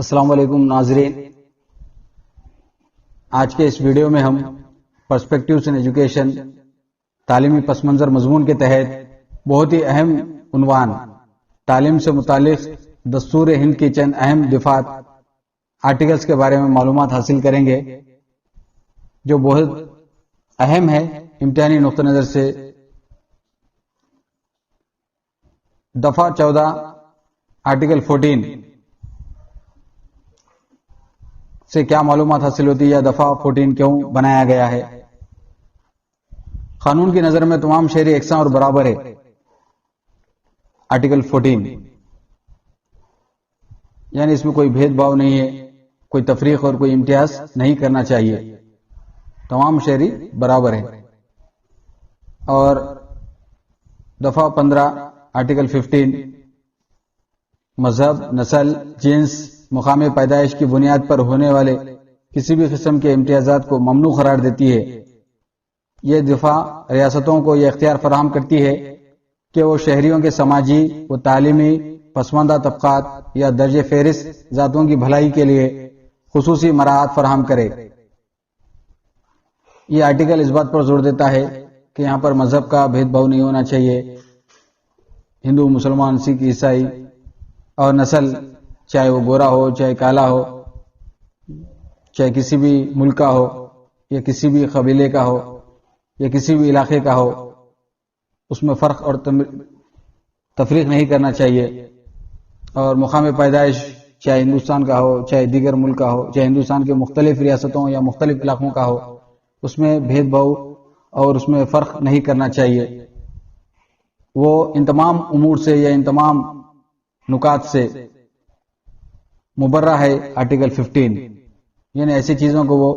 السلام علیکم ناظرین، آج کے اس ویڈیو میں ہم پرسپیکٹیوز ان ایجوکیشن تعلیمی پس منظر مضمون کے تحت بہت ہی اہم عنوان تعلیم سے متعلق دستور ہند کی چند اہم دفعات آرٹیکلز کے بارے میں معلومات حاصل کریں گے جو بہت اہم ہے امتحانی نقطہ نظر سے۔ دفعہ 14 آرٹیکل 14 سے کیا معلومات حاصل ہوتی ہے یا دفعہ 14 کیوں بنایا گیا ہے؟ قانون کی نظر میں تمام شہری یکساں اور برابر ہے۔ آرٹیکل 14 یعنی اس میں کوئی بھید بھاؤ نہیں ہے، کوئی تفریق اور کوئی امتیاز نہیں کرنا چاہیے، تمام شہری برابر ہیں۔ اور دفعہ 15 آرٹیکل 15 مذہب، نسل، جنس، مقام پیدائش کی بنیاد پر ہونے والے کسی بھی قسم کے امتیازات کو ممنوع قرار دیتی ہے۔ یہ دفعہ ریاستوں کو یہ اختیار فراہم کرتی ہے کہ وہ شہریوں کے سماجی و تعلیمی پسماندہ طبقات یا درجہ فہرست ذاتوں کی بھلائی کے لیے خصوصی مراعات فراہم کرے۔ یہ آرٹیکل اس بات پر زور دیتا ہے کہ یہاں پر مذہب کا بھید بھاؤ نہیں ہونا چاہیے، ہندو، مسلمان، سکھ، عیسائی، اور نسل چاہے وہ گورا ہو، چاہے کالا ہو، چاہے کسی بھی ملک کا ہو یا کسی بھی قبیلے کا ہو یا کسی بھی علاقے کا ہو، اس میں فرق اور تفریق نہیں کرنا چاہیے۔ اور مقام پیدائش چاہے ہندوستان کا ہو، چاہے دیگر ملک کا ہو، چاہے ہندوستان کے مختلف ریاستوں یا مختلف علاقوں کا ہو، اس میں بھید بھاؤ اور اس میں فرق نہیں کرنا چاہیے۔ وہ ان تمام امور سے یا ان تمام نکات سے مبرہ ہے آرٹیکل 15، یعنی ایسی چیزوں کو وہ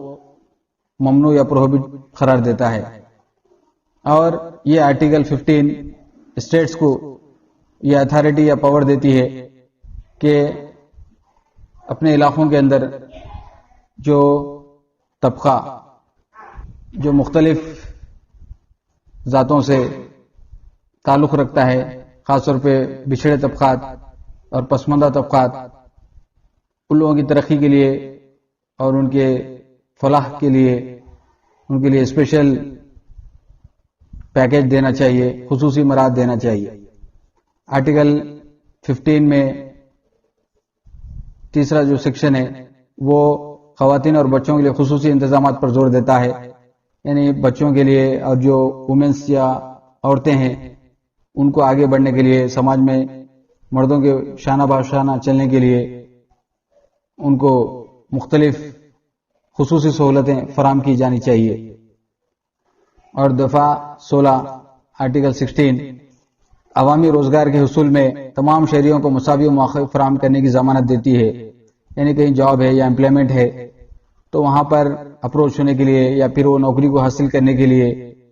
ممنوع یا پروہیبٹ قرار دیتا ہے۔ اور یہ آرٹیکل 15 اسٹیٹس کو یہ اتھارٹی یا پاور دیتی ہے کہ اپنے علاقوں کے اندر جو طبقہ جو مختلف ذاتوں سے تعلق رکھتا ہے، خاص طور پہ بچھڑے طبقات اور پسماندہ طبقات، ان لوگوں کی ترقی کے لیے اور ان کے فلاح کے لیے ان کے لیے اسپیشل پیکیج دینا چاہیے، خصوصی مراعات دینا چاہیے۔ آرٹیکل 15 میں تیسرا جو سیکشن ہے وہ خواتین اور بچوں کے لیے خصوصی انتظامات پر زور دیتا ہے، یعنی بچوں کے لیے اور جو وومنس یا عورتیں ہیں ان کو آگے بڑھنے کے لیے، سماج میں مردوں کے شانہ بشانہ چلنے کے لیے ان کو مختلف خصوصی سہولتیں فراہم کی جانی چاہیے۔ اور دفعہ 16 آرٹیکل 16 عوامی روزگار کے حصول میں تمام شہریوں کو مساوی مواقع فراہم کرنے کی ضمانت دیتی ہے، یعنی کہیں جاب ہے یا امپلائمنٹ ہے تو وہاں پر اپروچ ہونے کے لیے یا پھر وہ نوکری کو حاصل کرنے کے لیے،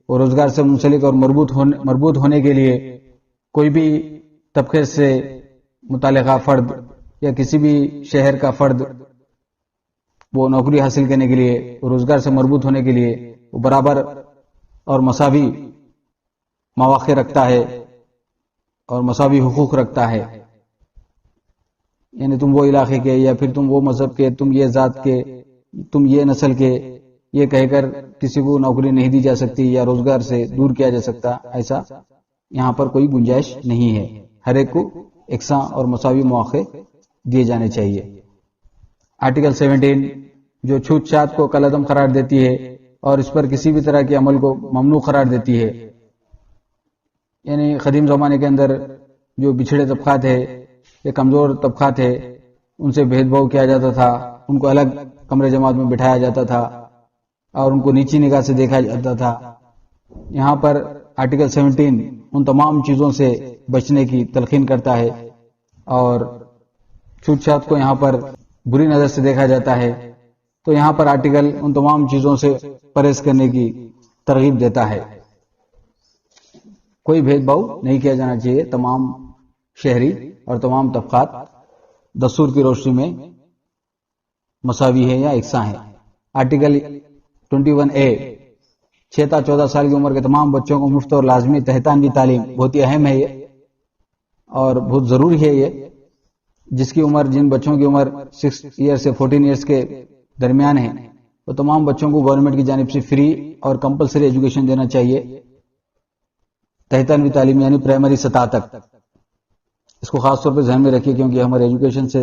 وہ روزگار سے منسلک اور مربوط ہونے کے لیے کوئی بھی طبقے سے متعلقہ فرد یا کسی بھی شہر کا فرد وہ نوکری حاصل کرنے کے لیے، روزگار سے مربوط ہونے کے لیے وہ برابر اور مساوی مواقع رکھتا ہے اور مساوی حقوق رکھتا ہے۔ یعنی تم وہ علاقے کے یا پھر تم وہ مذہب کے، تم یہ ذات کے، تم یہ نسل کے، یہ کہہ کر کسی کو نوکری نہیں دی جا سکتی یا روزگار سے دور کیا جا سکتا، ایسا یہاں پر کوئی گنجائش نہیں ہے۔ ہر ایک کو یکساں اور مساوی مواقع دیے جانے چاہیے۔ آرٹیکل 17 جو چھوت چھات کو کالعدم قرار دیتی ہے اور اس پر کسی بھی طرح کے عمل کو ممنوع قرار دیتی ہے، یعنی قدیم زمانے کے اندر جو بچھڑے طبقات ہے یا کمزور طبقات ہے ان سے بھید بھاؤ کیا جاتا تھا، ان کو الگ کمرے جماعت میں بٹھایا جاتا تھا اور ان کو نیچی نگاہ سے دیکھا جاتا تھا۔ یہاں پر آرٹیکل 17 ان تمام چیزوں سے بچنے کی تلقین کرتا ہے اور چھوت چھات کو یہاں پر بری نظر سے دیکھا جاتا ہے، تو یہاں پر آرٹیکل ان تمام چیزوں سے پرہیز کرنے کی ترغیب دیتا ہے۔ کوئی بھید بھاؤ نہیں کیا جانا چاہیے، تمام شہری اور تمام طبقات دستور کی روشنی میں مساوی ہے یا یکساں ہے۔ آرٹیکل 21A 6 تا 14 سال کی عمر کے تمام بچوں کو مفت اور لازمی تحتانوی تعلیم، بہت ہی اہم ہے یہ اور بہت ضروری ہے یہ، جس کی عمر جن بچوں کی عمر 6 ایئر سے 14 ایئرس کے درمیان ہے وہ تمام بچوں کو گورنمنٹ کی جانب سے فری اور کمپلسری ایجوکیشن دینا چاہیے، 13ویں تعلیم یعنی پرائمری سطح تک. اس کو خاص طور پہ ذہن میں رکھیے کیونکہ ہمارے ایجوکیشن سے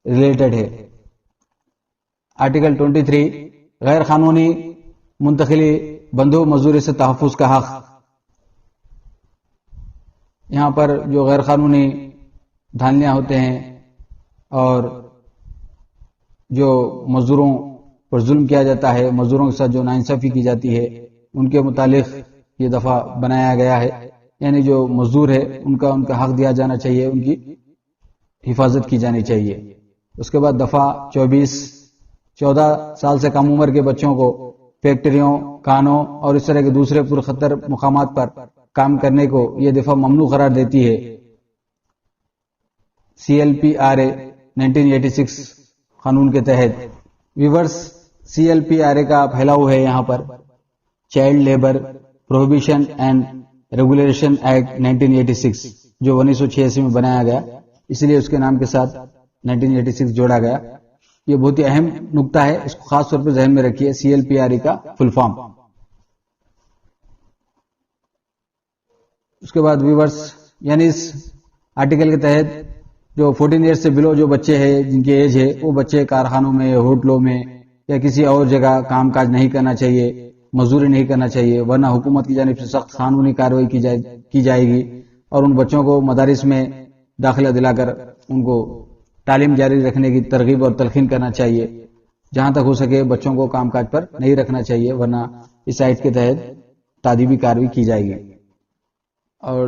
ریلیٹڈ ہے. آرٹیکل 23 غیر قانونی منتقلی بندھو مزدوری سے تحفظ کا حق. یہاں پر جو غیر قانونی دھاندلیاں ہوتے ہیں اور جو مزدوروں پر ظلم کیا جاتا ہے، مزدوروں کے ساتھ جو ناانصافی کی جاتی ہے، ان کے متعلق یہ دفعہ بنایا گیا ہے. یعنی جو مزدور ہے ان کا حق دیا جانا چاہیے، ان کی حفاظت کی جانی چاہیے. اس کے بعد دفعہ 24 14 سال سے کم عمر کے بچوں کو فیکٹریوں، کانوں اور اس طرح کے دوسرے پرخطر مقامات پر کام کرنے کو یہ دفعہ ممنوع قرار دیتی ہے. CLPRA 1986 قانون کے تحت. ویورز، CLPRA کا پھیلاؤ ہے یہاں پر child labour prohibition and regulation act 1986 جو 1986 میں بنایا گیا، اس لیے اس کے نام کے ساتھ 1986 جوڑا گیا. یہ بہت ہی اہم نقطہ ہے، اس کو خاص طور پہ ذہن میں رکھیے. CLPRA کا فل فارم. اس کے بعد ویورز، یعنی اس آرٹیکل کے تحت جو 14 ایئر سے بلو جو بچے ہیں جن کی ایج ہے، وہ بچے کارخانوں میں، ہوٹلوں میں یا کسی اور جگہ کام کاج نہیں کرنا چاہیے، مزدوری نہیں کرنا چاہیے، ورنہ حکومت کی جانب سے سخت قانونی کارروائی کی جائے گی. اور ان بچوں کو مدارس میں داخلہ دلا کر ان کو تعلیم جاری رکھنے کی ترغیب اور تلقین کرنا چاہیے. جہاں تک ہو سکے بچوں کو کام کاج پر نہیں رکھنا چاہیے، ورنہ اس ایکٹ کے تحت تادیبی کارروائی کی جائے گی. اور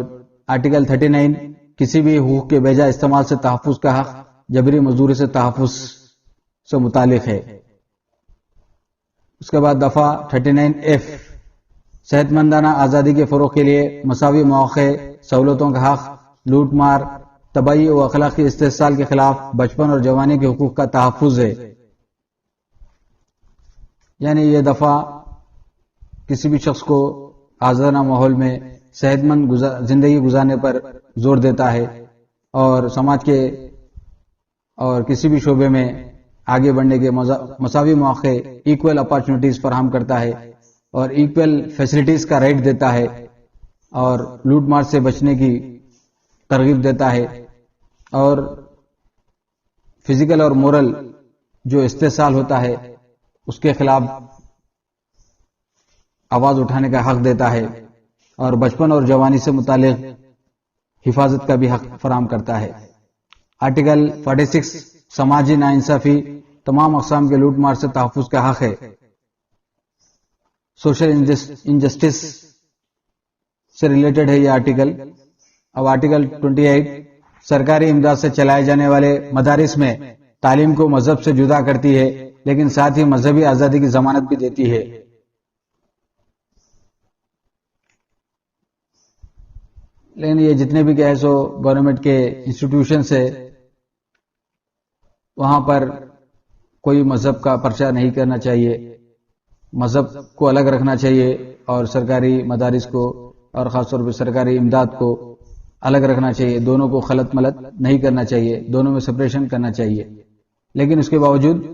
آرٹیکل 39 کسی بھی حقوق کے بیجا استعمال سے تحفظ کا حق جبری مزدوری سے تحفظ سے متعلق ہے. اس کے بعد دفعہ 39F صحت مندانہ آزادی کے فروغ کے لیے مساوی مواقع، سہولتوں کا حق، لوٹ مار، تباہی و اخلاقی استحصال کے خلاف بچپن اور جوانی کے حقوق کا تحفظ ہے. یعنی یہ دفعہ کسی بھی شخص کو آزادانہ ماحول میں صحت مند زندگی گزارنے پر زور دیتا ہے اور سماج کے اور کسی بھی شعبے میں آگے بڑھنے کے مساوی مواقع، ایکول اپارچونٹیز فراہم کرتا ہے اور ایکول فیسلٹیز کا رائٹ دیتا ہے اور لوٹ مار سے بچنے کی ترغیب دیتا ہے اور فزیکل اور مورل جو استحصال ہوتا ہے اس کے خلاف آواز اٹھانے کا حق دیتا ہے اور بچپن اور جوانی سے متعلق حفاظت کا بھی حق فراہم کرتا ہے. آرٹیکل 46 سماجی ناانصافی، تمام اقسام کے لوٹ مار سے تحفظ کا حق ہے. سوشل انجسٹس سے ریلیٹڈ ہے یہ آرٹیکل. اب آرٹیکل 28 سرکاری امداد سے چلائے جانے والے مدارس میں تعلیم کو مذہب سے جدا کرتی ہے لیکن ساتھ ہی مذہبی آزادی کی ضمانت بھی دیتی ہے. لیکن یہ جتنے بھی کیا ہے سو گورنمنٹ کے انسٹیٹیوشنز ہے وہاں پر کوئی مذہب کا پرچہ نہیں کرنا چاہیے، مذہب کو الگ رکھنا چاہیے اور سرکاری مدارس کو اور خاص طور پہ سرکاری امداد کو الگ رکھنا چاہیے. دونوں کو خلط ملط نہیں کرنا چاہیے، دونوں میں سپریشن کرنا چاہیے. لیکن اس کے باوجود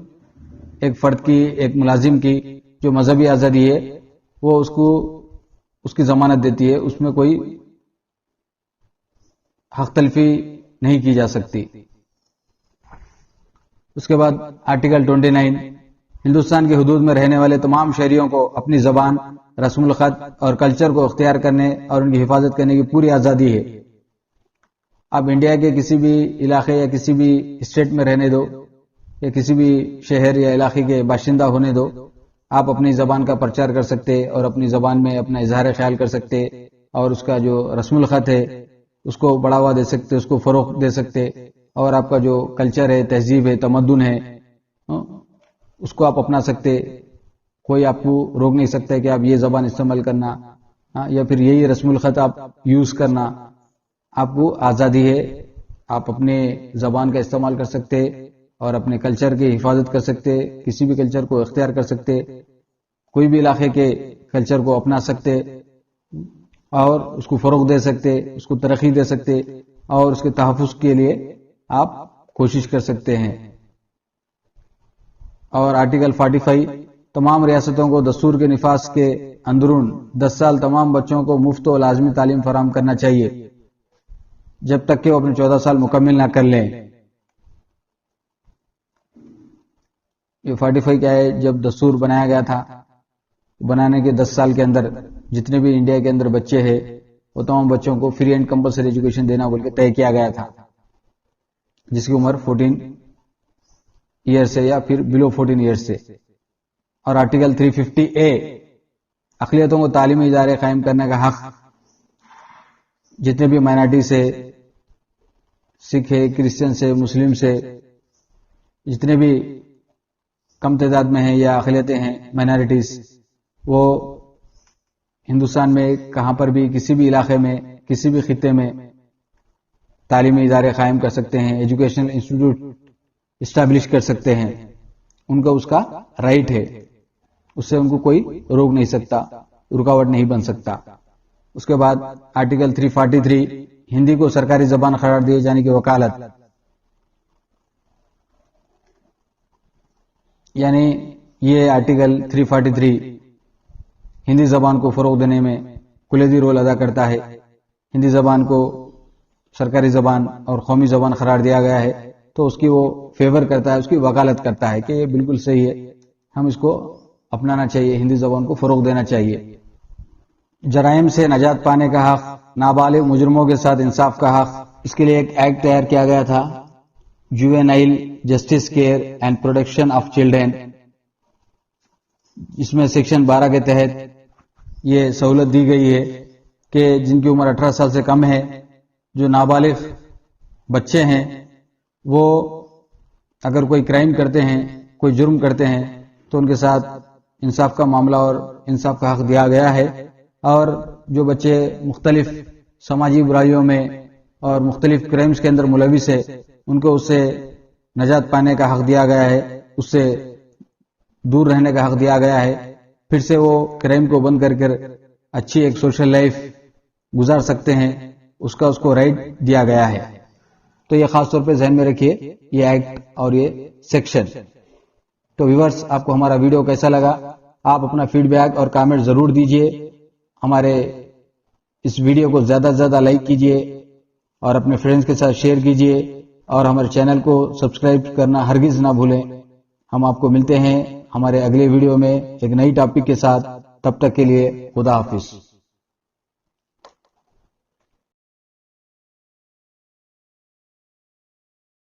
ایک فرد کی، ایک ملازم کی جو مذہبی آزادی ہے وہ اس کی ضمانت دیتی ہے، اس میں کوئی حق تلفی نہیں کی جا سکتی. اس کے بعد آرٹیکل 29 ہندوستان کی حدود میں رہنے والے تمام شہریوں کو اپنی زبان، رسم الخط اور کلچر کو اختیار کرنے اور ان کی حفاظت کرنے کی پوری آزادی ہے. آپ انڈیا کے کسی بھی علاقے یا کسی بھی اسٹیٹ میں رہنے دو یا کسی بھی شہر یا علاقے کے باشندہ ہونے دو، آپ اپنی زبان کا پرچار کر سکتے اور اپنی زبان میں اپنا اظہار خیال کر سکتے اور اس کا جو رسم الخط ہے اس کو بڑھاوا دے سکتے، اس کو فروغ دے سکتے اور آپ کا جو کلچر ہے، تہذیب ہے، تمدن ہے اس کو آپ اپنا سکتے. کوئی آپ کو روک نہیں سکتا کہ آپ یہ زبان استعمال کرنا یا پھر یہی رسم الخط آپ یوز کرنا. آپ کو آزادی ہے، آپ اپنے زبان کا استعمال کر سکتے اور اپنے کلچر کی حفاظت کر سکتے، کسی بھی کلچر کو اختیار کر سکتے، کوئی بھی علاقے کے کلچر کو اپنا سکتے اور اس کو فروغ دے سکتے، اس کو ترقی دے سکتے اور اس کے تحفظ کے لیے آپ کوشش کر سکتے ہیں. اور آرٹیکل 45 تمام ریاستوں کو دستور کے نفاذ کے اندرون 10 سال تمام بچوں کو مفت و لازمی تعلیم فراہم کرنا چاہیے جب تک کہ وہ اپنے 14 سال مکمل نہ کر لیں. یہ 45 کیا ہے؟ جب دستور بنایا گیا تھا، بنانے کے 10 سال کے اندر جتنے بھی انڈیا کے اندر بچے ہیں وہ تمام بچوں کو فری اینڈ کمپلسری ایجوکیشن دینا بول کے طے کیا گیا تھا، جس کی عمر 14 ایئر سے یا پھر بلو 14 ایئر سے. اور آرٹیکل 350A اقلیتوں کو تعلیمی ادارے قائم کرنے کا حق جتنے بھی مائنارٹی سے، سکھ ہے، کرسچن سے، مسلم سے، جتنے بھی کم تعداد میں ہیں یا اقلیتیں ہیں مائنارٹیز، وہ ہندوستان میں کہاں پر بھی کسی بھی علاقے میں کسی بھی خطے میں تعلیمی ادارے قائم کر سکتے ہیں، ایجوکیشنل انسٹیٹیوٹ اسٹیبلش کر سکتے ہیں. ان کا اس کا رائٹ ہے، اس سے ان کو کوئی روک نہیں سکتا، رکاوٹ نہیں بن سکتا. اس کے بعد آرٹیکل 343 ہندی کو سرکاری زبان قرار دیے جانے کی وکالت، یعنی یہ آرٹیکل 343 ہندی زبان کو فروغ دینے میں کلیدی رول ادا کرتا ہے. ہندی زبان کو سرکاری زبان اور قومی زبان قرار دیا گیا ہے تو اس کی وہ فیور کرتا ہے، اس کی وکالت کرتا ہے کہ یہ بالکل صحیح ہے، ہم اس کو اپنانا چاہیے، ہندی زبان کو فروغ دینا چاہیے. جرائم سے نجات پانے کا حق، نابالغ مجرموں کے ساتھ انصاف کا حق، اس کے لیے ایک ایکٹ تیار کیا گیا تھا، juvenile justice care and protection of children. اس میں سیکشن 12 کے تحت یہ سہولت دی گئی ہے کہ جن کی عمر 18 سال سے کم ہے، جو نابالغ بچے ہیں، وہ اگر کوئی کرائم کرتے ہیں، کوئی جرم کرتے ہیں تو ان کے ساتھ انصاف کا معاملہ اور انصاف کا حق دیا گیا ہے. اور جو بچے مختلف سماجی برائیوں میں اور مختلف کرائمز کے اندر ملوث ہے، ان کو اس سے نجات پانے کا حق دیا گیا ہے، اس سے دور رہنے کا حق دیا گیا ہے، پھر سے وہ کرائم کو بند کر اچھی ایک سوشل لائف گزار سکتے ہیں، اس کو رائٹ دیا گیا ہے. تو یہ خاص طور پہ ذہن میں رکھیے یہ ایکٹ اور یہ سیکشن. تو ویورز، آپ کو ہمارا ویڈیو کیسا لگا؟ آپ اپنا فیڈ بیک اور کامنٹ ضرور دیجئے. ہمارے اس ویڈیو کو زیادہ سے زیادہ لائک کیجئے اور اپنے فرینڈز کے ساتھ شیئر کیجئے اور ہمارے چینل کو سبسکرائب کرنا ہرگز نہ بھولیں. ہم آپ کو ملتے ہیں ہمارے اگلے ویڈیو میں ایک نئی ٹاپک کے ساتھ. تب تک کے لیے خدا حافظ.